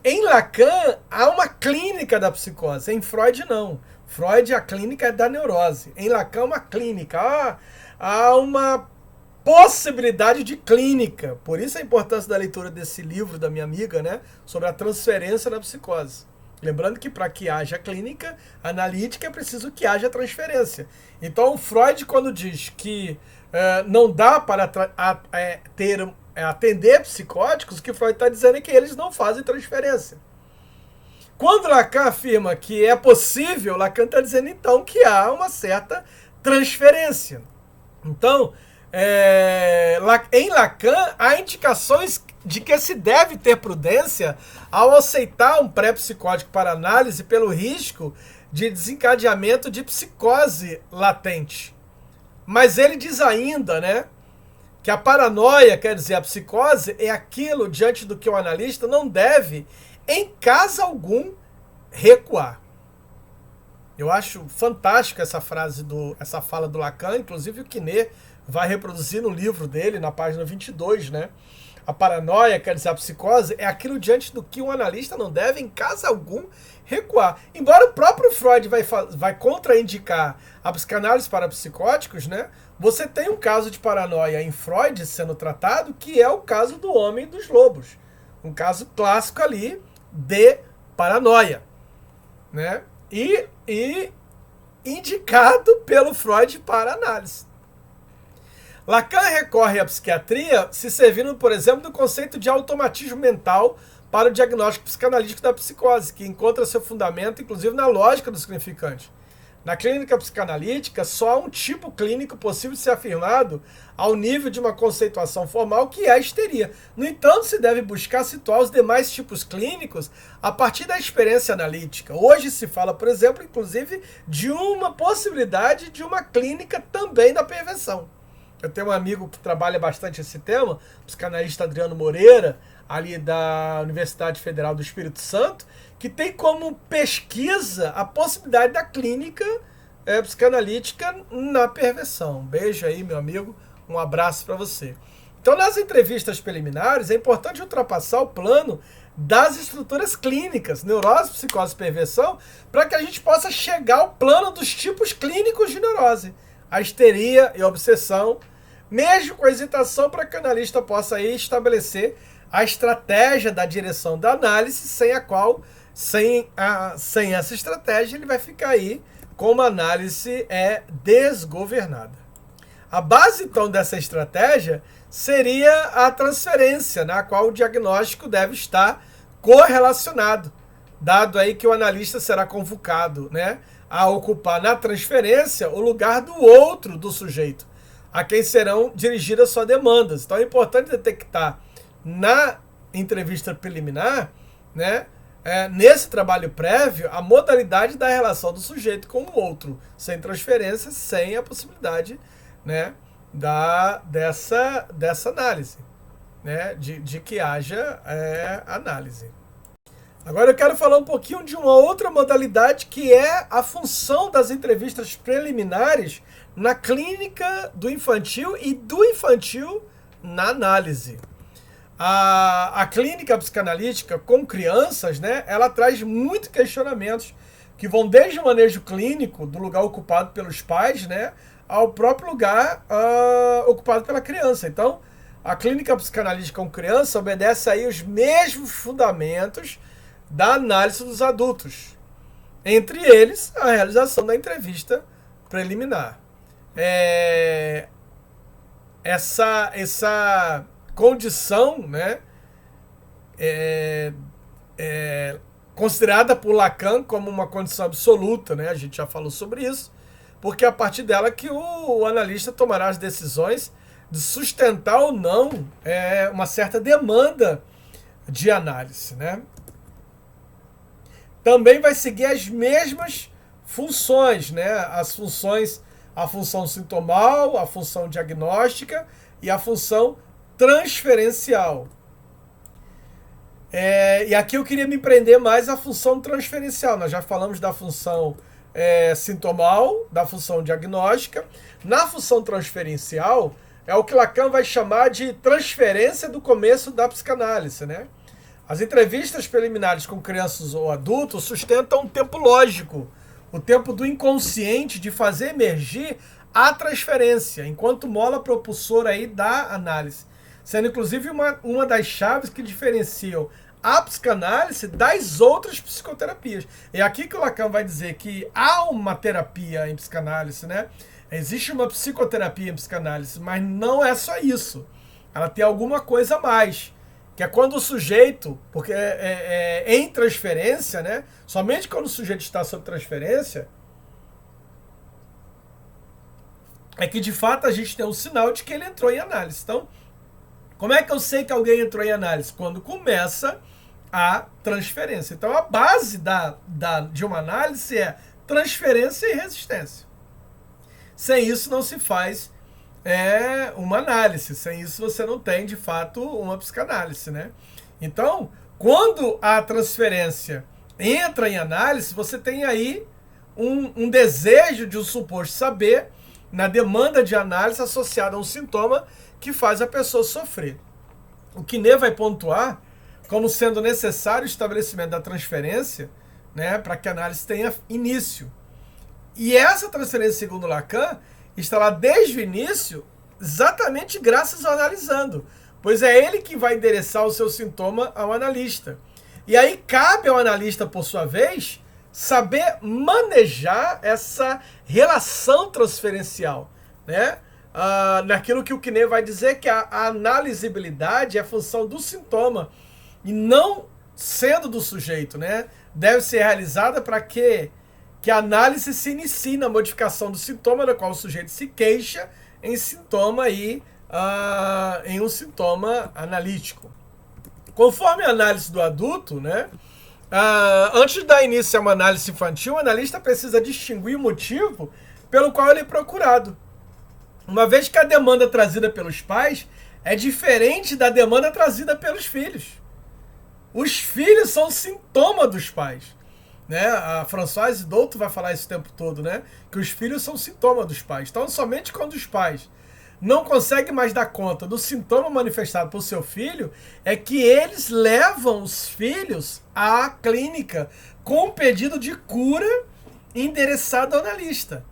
em Lacan há uma clínica da psicose, em Freud não. Freud, a clínica é da neurose. Em Lacan, uma clínica. Há uma possibilidade de clínica. Por isso a importância da leitura desse livro da minha amiga, né, sobre a transferência na psicose. Lembrando que para que haja clínica analítica é preciso que haja transferência. Então, Freud, quando diz que não dá para atender psicóticos, o que Freud está dizendo é que eles não fazem transferência. Quando Lacan afirma que é possível, Lacan está dizendo então que há uma certa transferência. Então, em Lacan, há indicações de que se deve ter prudência ao aceitar um pré-psicótico para análise pelo risco de desencadeamento de psicose latente. Mas ele diz ainda, né, que a paranoia, quer dizer, a psicose, é aquilo diante do que o analista não deve, em caso algum, recuar. Eu acho fantástico essa essa fala do Lacan, inclusive o Quinet vai reproduzir no livro dele, na página 22, né? A paranoia, quer dizer, a psicose, é aquilo diante do que o analista não deve, em caso algum, recuar. Embora o próprio Freud vai contraindicar a psicanálise para psicóticos, né? Você tem um caso de paranoia em Freud sendo tratado, que é o caso do Homem dos Lobos. Um caso clássico ali de paranoia, né? E indicado pelo Freud para análise. Lacan recorre à psiquiatria se servindo, por exemplo, do conceito de automatismo mental para o diagnóstico psicanalítico da psicose, que encontra seu fundamento, inclusive, na lógica do significante. Na clínica psicanalítica, só há um tipo clínico possível de ser afirmado ao nível de uma conceituação formal, que é a histeria. No entanto, se deve buscar situar os demais tipos clínicos a partir da experiência analítica. Hoje se fala, por exemplo, inclusive, de uma possibilidade de uma clínica também da perversão. Eu tenho um amigo que trabalha bastante esse tema, o psicanalista Adriano Moreira, ali da Universidade Federal do Espírito Santo, que tem como pesquisa a possibilidade da clínica psicanalítica na perversão. Um beijo aí, meu amigo, um abraço para você. Então, nas entrevistas preliminares, é importante ultrapassar o plano das estruturas clínicas, neurose, psicose e perversão, para que a gente possa chegar ao plano dos tipos clínicos de neurose. A histeria e a obsessão, mesmo com a hesitação, para que o analista possa aí estabelecer a estratégia da direção da análise, sem a qual, sem essa estratégia, ele vai ficar aí com uma análise desgovernada. A base, então, dessa estratégia seria a transferência, na qual o diagnóstico deve estar correlacionado, dado aí que o analista será convocado, né, a ocupar na transferência o lugar do outro do sujeito, a quem serão dirigidas suas demandas. Então é importante detectar na entrevista preliminar, né, nesse trabalho prévio, a modalidade da relação do sujeito com o outro, sem transferência, sem a possibilidade, né, dessa análise, né, de que haja análise. Agora eu quero falar um pouquinho de uma outra modalidade, que é a função das entrevistas preliminares na clínica do infantil e do infantil na análise. A clínica psicanalítica com crianças, né, ela traz muitos questionamentos que vão desde o manejo clínico do lugar ocupado pelos pais, né, ao próprio lugar ocupado pela criança. Então, a clínica psicanalítica com criança obedece aí os mesmos fundamentos da análise dos adultos. Entre eles, a realização da entrevista preliminar. Essa condição, né, considerada por Lacan como uma condição absoluta, né, a gente já falou sobre isso, porque é a partir dela que o analista tomará as decisões de sustentar ou não uma certa demanda de análise, né? Também vai seguir as mesmas funções, né? A função sintomal, a função diagnóstica e a função transferencial. E aqui eu queria me prender mais à função transferencial. Nós já falamos da função sintomal, da função diagnóstica. Na função transferencial, é o que Lacan vai chamar de transferência do começo da psicanálise, né? As entrevistas preliminares com crianças ou adultos sustentam um tempo lógico, o tempo do inconsciente de fazer emergir a transferência, enquanto mola propulsora aí da análise, sendo inclusive uma das chaves que diferenciam a psicanálise das outras psicoterapias. É aqui que o Lacan vai dizer que há uma terapia em psicanálise, né? Existe uma psicoterapia em psicanálise, mas não é só isso. Ela tem alguma coisa a mais, que é quando o sujeito, porque em transferência, né? Somente quando o sujeito está sob transferência, é que de fato a gente tem um sinal de que ele entrou em análise. Então, como é que eu sei que alguém entrou em análise? Quando começa a transferência. Então, a base de uma análise é transferência e resistência. Sem isso não se faz uma análise. Sem isso você não tem, de fato, uma psicanálise, né? Então, quando a transferência entra em análise, você tem aí um desejo de um suposto saber na demanda de análise associada a um sintoma que faz a pessoa sofrer. O Quinet vai pontuar como sendo necessário o estabelecimento da transferência, né, para que a análise tenha início. E essa transferência, segundo Lacan, está lá desde o início exatamente graças ao analisando, pois é ele que vai endereçar o seu sintoma ao analista. E aí cabe ao analista, por sua vez, saber manejar essa relação transferencial, né? Naquilo que o Quinet vai dizer que a analisabilidade é função do sintoma e não sendo do sujeito, né? Deve ser realizada para que a análise se inicie na modificação do sintoma, da qual o sujeito se queixa, em sintoma aí, em um sintoma analítico. Conforme a análise do adulto, né? Antes de dar início a uma análise infantil, o analista precisa distinguir o motivo pelo qual ele é procurado. Uma vez que a demanda trazida pelos pais é diferente da demanda trazida pelos filhos. Os filhos são sintoma dos pais, né? A Françoise Douto vai falar isso o tempo todo, né? Que os filhos são sintoma dos pais. Então, somente quando os pais não conseguem mais dar conta do sintoma manifestado por seu filho, é que eles levam os filhos à clínica com um pedido de cura endereçado ao analista.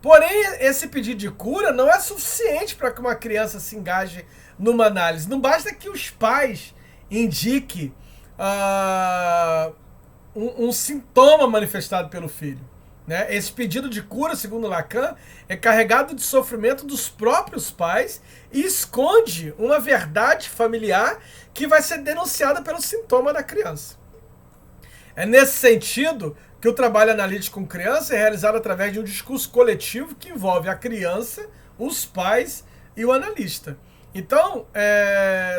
Porém, esse pedido de cura não é suficiente para que uma criança se engaje numa análise. Não basta que os pais indiquem um sintoma manifestado pelo filho, né? Esse pedido de cura, segundo Lacan, é carregado de sofrimento dos próprios pais e esconde uma verdade familiar que vai ser denunciada pelo sintoma da criança. É nesse sentido que o trabalho analítico com criança é realizado através de um discurso coletivo que envolve a criança, os pais e o analista. Então,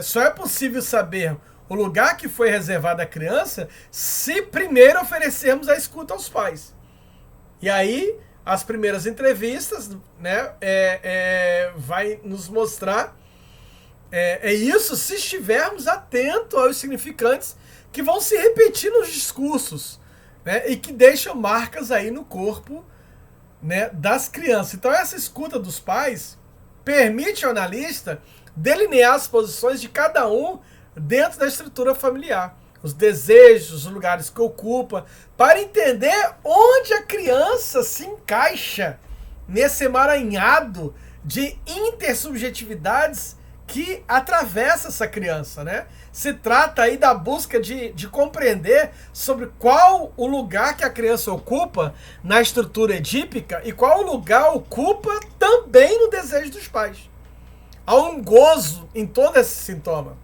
só é possível saber o lugar que foi reservado à criança se primeiro oferecermos a escuta aos pais. E aí, as primeiras entrevistas, né, vai nos mostrar isso se estivermos atentos aos significantes que vão se repetir nos discursos, né, e que deixam marcas aí no corpo, né, das crianças. Então essa escuta dos pais permite ao analista delinear as posições de cada um dentro da estrutura familiar, os desejos, os lugares que ocupa, para entender onde a criança se encaixa nesse emaranhado de intersubjetividades que atravessa essa criança, né? Se trata aí da busca de compreender sobre qual o lugar que a criança ocupa na estrutura edípica e qual o lugar ocupa também no desejo dos pais. Há um gozo em todo esse sintoma.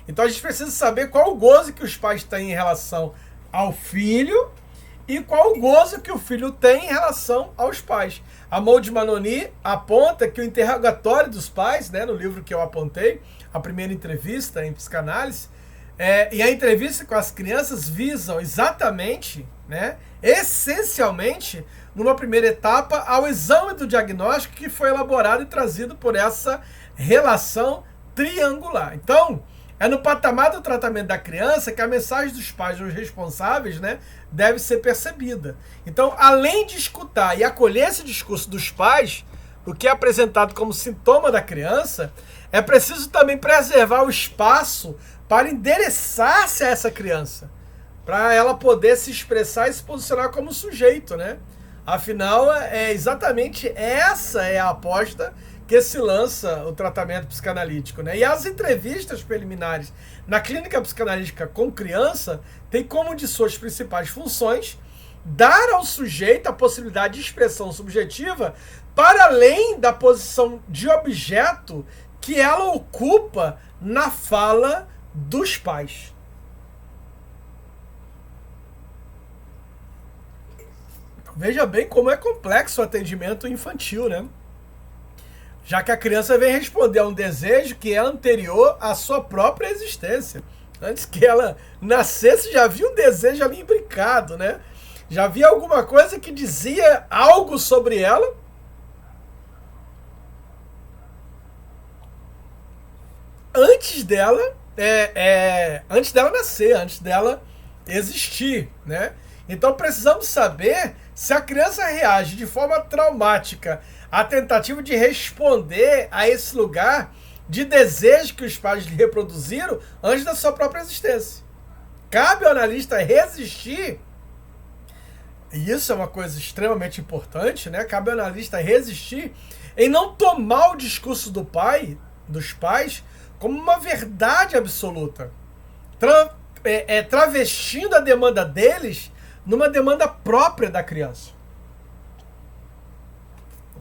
Então a gente precisa saber qual o gozo que os pais têm em relação ao filho e qual o gozo que o filho tem em relação aos pais. A Maud Manoni aponta que o interrogatório dos pais, né, no livro que eu apontei, a primeira entrevista em psicanálise, e a entrevista com as crianças visam exatamente, né, essencialmente, numa primeira etapa, ao exame do diagnóstico que foi elaborado e trazido por essa relação triangular. Então, é no patamar do tratamento da criança que a mensagem dos pais, dos responsáveis, né, deve ser percebida. Então, além de escutar e acolher esse discurso dos pais, o que é apresentado como sintoma da criança, é preciso também preservar o espaço para endereçar-se a essa criança, para ela poder se expressar e se posicionar como sujeito, né? Afinal, exatamente essa é a aposta que se lança o tratamento psicanalítico, né? E as entrevistas preliminares na clínica psicanalítica com criança têm como de suas principais funções dar ao sujeito a possibilidade de expressão subjetiva para além da posição de objeto que ela ocupa na fala dos pais. Veja bem como é complexo o atendimento infantil, né? Já que a criança vem responder a um desejo que é anterior à sua própria existência. Antes que ela nascesse, já havia um desejo ali imbricado, né? Já havia alguma coisa que dizia algo sobre ela. Antes dela nascer, antes dela existir, né? Então precisamos saber se a criança reage de forma traumática à tentativa de responder a esse lugar de desejo que os pais lhe reproduziram antes da sua própria existência. Cabe ao analista resistir, e isso é uma coisa extremamente importante, né? Cabe ao analista resistir em não tomar o discurso dos pais, como uma verdade absoluta, travestindo a demanda deles numa demanda própria da criança.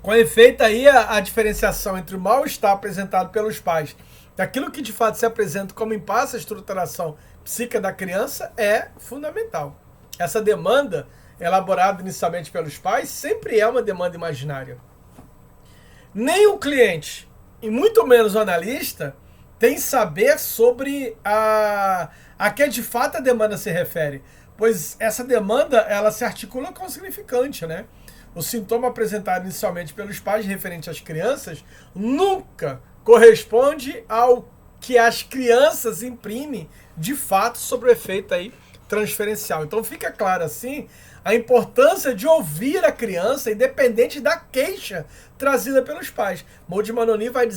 Com efeito aí, a diferenciação entre o mal-estar apresentado pelos pais daquilo que de fato se apresenta como impasse à estruturação psíquica da criança é fundamental. Essa demanda, elaborada inicialmente pelos pais, sempre é uma demanda imaginária. Nem o cliente, e muito menos o analista, tem saber sobre a que de fato a demanda se refere, pois essa demanda ela se articula com o significante, né? O sintoma apresentado inicialmente pelos pais referente às crianças nunca corresponde ao que as crianças imprimem de fato sobre o efeito aí transferencial. Então fica claro assim a importância de ouvir a criança independente da queixa trazida pelos pais. Maud Manoni vai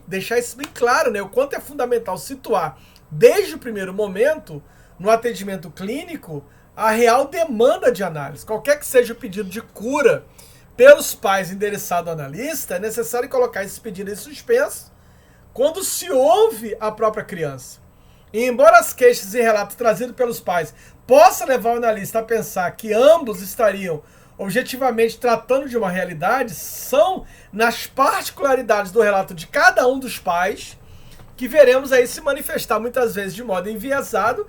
deixar isso bem claro, né? O quanto é fundamental situar desde o primeiro momento no atendimento clínico a real demanda de análise. Qualquer que seja o pedido de cura pelos pais endereçado ao analista, é necessário colocar esse pedido em suspenso quando se ouve a própria criança. E embora as queixas e relatos trazidos pelos pais possa levar o analista a pensar que ambos estariam objetivamente tratando de uma realidade, são nas particularidades do relato de cada um dos pais que veremos aí se manifestar muitas vezes de modo enviesado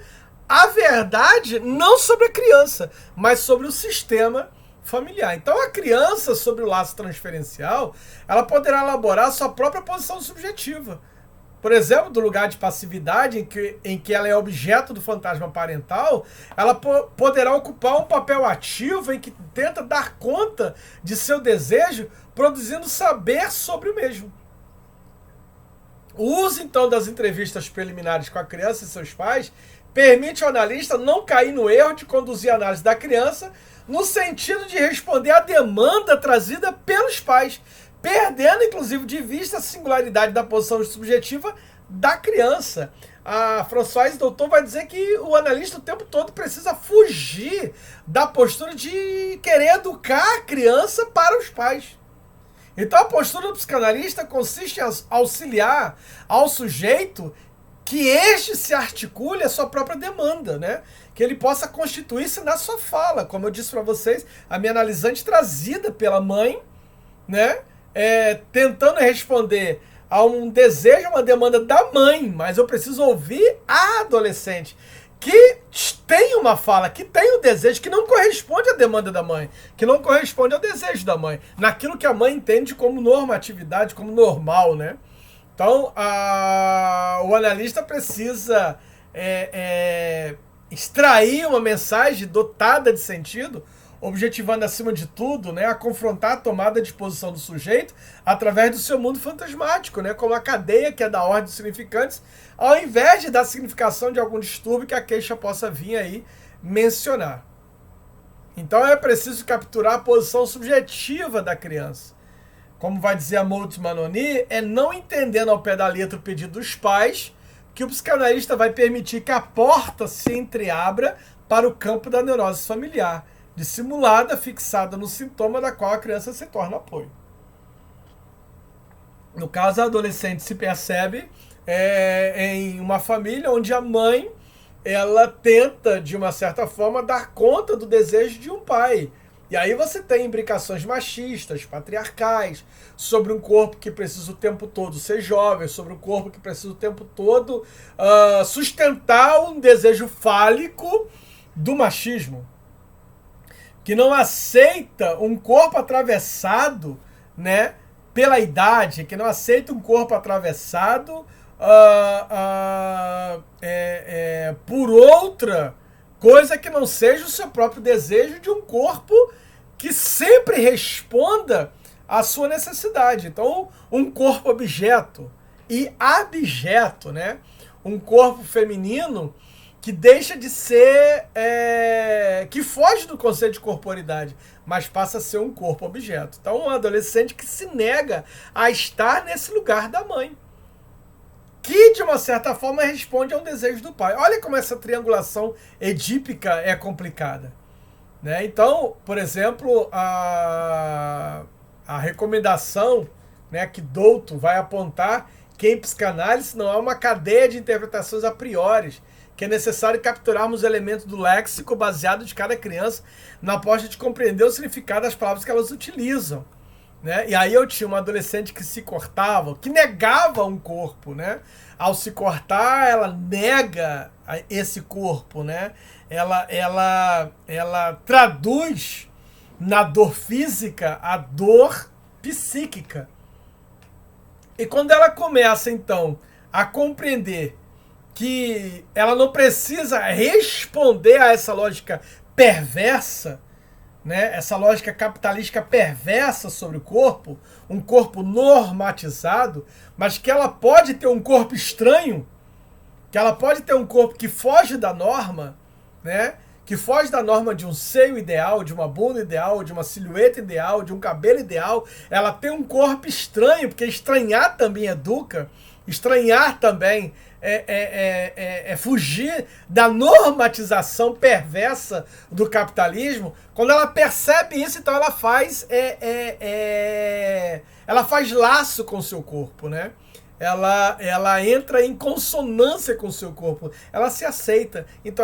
a verdade não sobre a criança, mas sobre o sistema familiar. Então a criança, sobre o laço transferencial, ela poderá elaborar sua própria posição subjetiva. Por exemplo, do lugar de passividade em que ela é objeto do fantasma parental, ela poderá ocupar um papel ativo em que tenta dar conta de seu desejo, produzindo saber sobre o mesmo. O uso, então, das entrevistas preliminares com a criança e seus pais permite ao analista não cair no erro de conduzir a análise da criança no sentido de responder à demanda trazida pelos pais, perdendo, inclusive, de vista a singularidade da posição subjetiva da criança. a Françoise Doutor vai dizer que o analista o tempo todo precisa fugir da postura de querer educar a criança para os pais. Então a postura do psicanalista consiste em auxiliar ao sujeito que este se articule a sua própria demanda, né? Que ele possa constituir-se na sua fala. Como eu disse para vocês, a minha analisante trazida pela mãe, né? Tentando responder a um desejo, uma demanda da mãe, mas eu preciso ouvir a adolescente que tem uma fala, que tem um desejo que não corresponde à demanda da mãe, que não corresponde ao desejo da mãe, naquilo que a mãe entende como normatividade, como normal, né? Então, o analista precisa extrair uma mensagem dotada de sentido, objetivando, acima de tudo, né, a confrontar a tomada de posição do sujeito através do seu mundo fantasmático, né, como a cadeia que é da ordem dos significantes, ao invés de dar significação de algum distúrbio que a queixa possa vir aí mencionar. Então é preciso capturar a posição subjetiva da criança. Como vai dizer a Maud Manoni, é não entendendo ao pé da letra o pedido dos pais que o psicanalista vai permitir que a porta se entreabra para o campo da neurose familiar, dissimulada, fixada no sintoma da qual a criança se torna apoio. No caso, a adolescente se percebe em uma família onde a mãe ela tenta, de uma certa forma, dar conta do desejo de um pai. E aí você tem imbricações machistas, patriarcais, sobre um corpo que precisa o tempo todo ser jovem, sobre um corpo que precisa o tempo todo sustentar um desejo fálico do machismo, que não aceita um corpo atravessado, né, pela idade, que não aceita um corpo atravessado por outra coisa que não seja o seu próprio desejo de um corpo que sempre responda à sua necessidade. Então, um corpo objeto e abjeto, né? Um corpo feminino que deixa de ser, que foge do conceito de corporidade, mas passa a ser um corpo objeto. Então, um adolescente que se nega a estar nesse lugar da mãe, que, de uma certa forma, responde a um desejo do pai. Olha como essa triangulação edípica é complicada, né? Então, por exemplo, a recomendação, né, que Douto vai apontar que em psicanálise não há uma cadeia de interpretações a priori, que é necessário capturarmos elementos do léxico baseado de cada criança na aposta de compreender o significado das palavras que elas utilizam, né? E aí eu tinha uma adolescente que se cortava, que negava um corpo, né? Ao se cortar, ela nega esse corpo, né? Ela traduz na dor física a dor psíquica. E quando ela começa, então, a compreender que ela não precisa responder a essa lógica perversa, né, essa lógica capitalística perversa sobre o corpo, um corpo normatizado, mas que ela pode ter um corpo estranho, que ela pode ter um corpo que foge da norma, né, que foge da norma de um seio ideal, de uma bunda ideal, de uma silhueta ideal, de um cabelo ideal. Ela tem um corpo estranho, porque estranhar também educa, estranhar também fugir da normatização perversa do capitalismo. Quando ela percebe isso, então ela faz laço com o seu corpo, né? Ela entra em consonância com o seu corpo, ela se aceita, então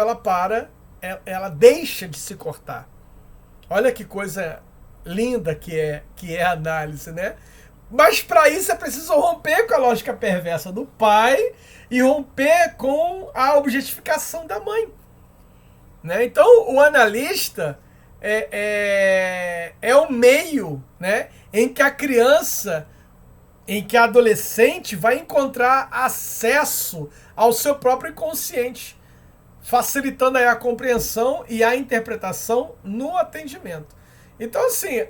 ela deixa de se cortar. Olha que coisa linda que é a análise, né? Mas para isso é preciso romper com a lógica perversa do pai e romper com a objetificação da mãe, né? Então o analista é o meio, né, em que a criança, em que a adolescente vai encontrar acesso ao seu próprio inconsciente, facilitando aí a compreensão e a interpretação no atendimento. Então, assim,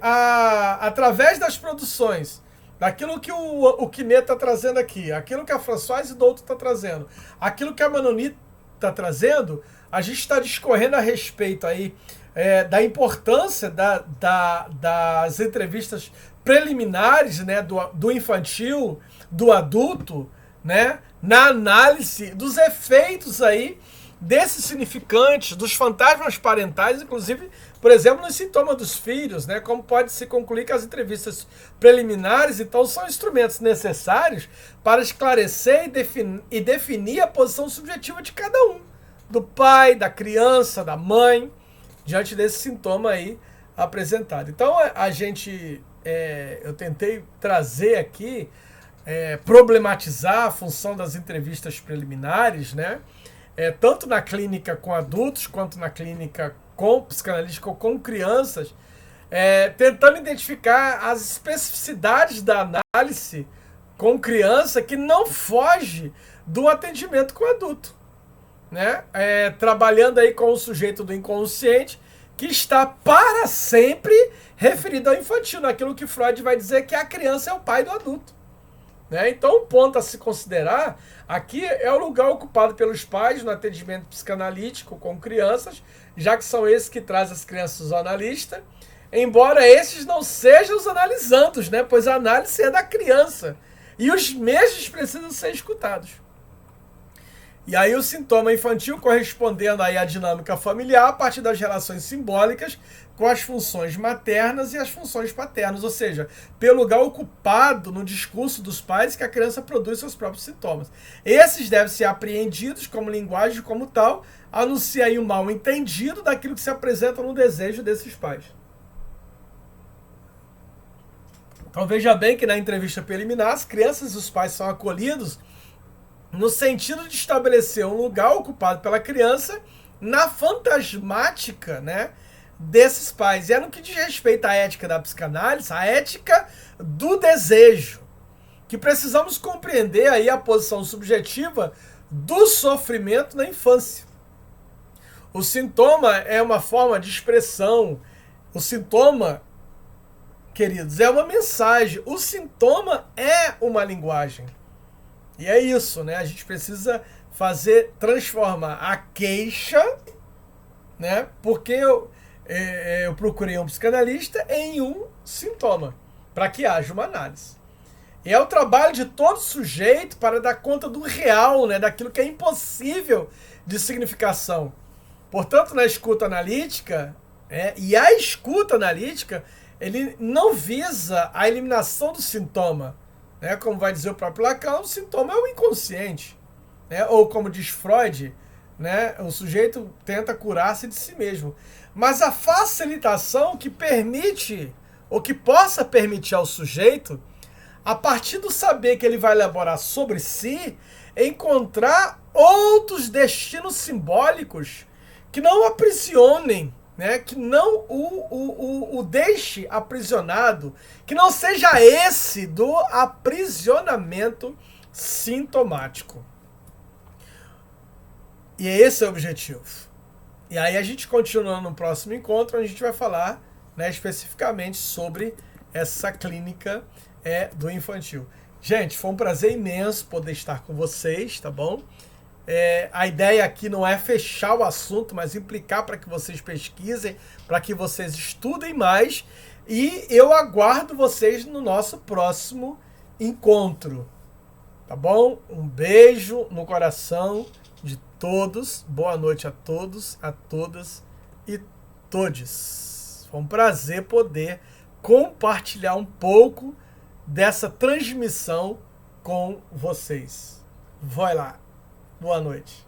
através das produções, daquilo que o Quinet está trazendo aqui, aquilo que a Françoise Douto está trazendo, aquilo que a Manoni está trazendo, a gente está discorrendo a respeito aí da importância das entrevistas preliminares, né, do infantil, do adulto, né, na análise dos efeitos aí desses significantes, dos fantasmas parentais, inclusive, por exemplo, no sintoma dos filhos, né? Como pode se concluir que as entrevistas preliminares, então, são instrumentos necessários para esclarecer e definir a posição subjetiva de cada um, do pai, da criança, da mãe, diante desse sintoma aí apresentado. Então, eu tentei trazer aqui, problematizar a função das entrevistas preliminares, né? Tanto na clínica com adultos, quanto na clínica com psicanalítica ou com crianças, tentando identificar as especificidades da análise com criança que não foge do atendimento com adulto, né? Trabalhando aí com o sujeito do inconsciente, que está para sempre referido ao infantil, naquilo que Freud vai dizer que a criança é o pai do adulto. Né? Então, o ponto a se considerar aqui é o lugar ocupado pelos pais no atendimento psicanalítico com crianças, já que são esses que trazem as crianças ao analista, embora esses não sejam os analisandos, né? Pois a análise é da criança e os mesmos precisam ser escutados. E aí o sintoma infantil correspondendo aí à dinâmica familiar a partir das relações simbólicas com as funções maternas e as funções paternas, ou seja, pelo lugar ocupado no discurso dos pais que a criança produz seus próprios sintomas. Esses devem ser apreendidos como linguagem como tal, anuncia aí um mal entendido daquilo que se apresenta no desejo desses pais. Então veja bem que na entrevista preliminar as crianças e os pais são acolhidos no sentido de estabelecer um lugar ocupado pela criança na fantasmática, né, desses pais. E é no que diz respeito à ética da psicanálise, a ética do desejo, que precisamos compreender aí a posição subjetiva do sofrimento na infância. O sintoma é uma forma de expressão. O sintoma, queridos, é uma mensagem. O sintoma é uma linguagem. E é isso, né? A gente precisa transformar a queixa, né? Porque eu procurei um psicanalista em um sintoma, para que haja uma análise. E é o trabalho de todo sujeito para dar conta do real, né? Daquilo que é impossível de significação. Portanto, na escuta analítica, e a escuta analítica, ele não visa a eliminação do sintoma. Né? Como vai dizer o próprio Lacan, o sintoma é o inconsciente. Né? Ou como diz Freud, né? O sujeito tenta curar-se de si mesmo. Mas a facilitação que permite, ou que possa permitir ao sujeito, a partir do saber que ele vai elaborar sobre si, encontrar outros destinos simbólicos que não o aprisionem, né? Que não o deixe aprisionado, que não seja esse do aprisionamento sintomático. E esse é o objetivo. E aí a gente continua no próximo encontro, onde a gente vai falar, né, especificamente sobre essa clínica do infantil. Gente, foi um prazer imenso poder estar com vocês, tá bom? A ideia aqui não é fechar o assunto, mas implicar para que vocês pesquisem, para que vocês estudem mais. E eu aguardo vocês no nosso próximo encontro. Tá bom? Um beijo no coração de todos. Boa noite a todos, a todas e todes. Foi um prazer poder compartilhar um pouco dessa transmissão com vocês. Vai lá. Boa noite.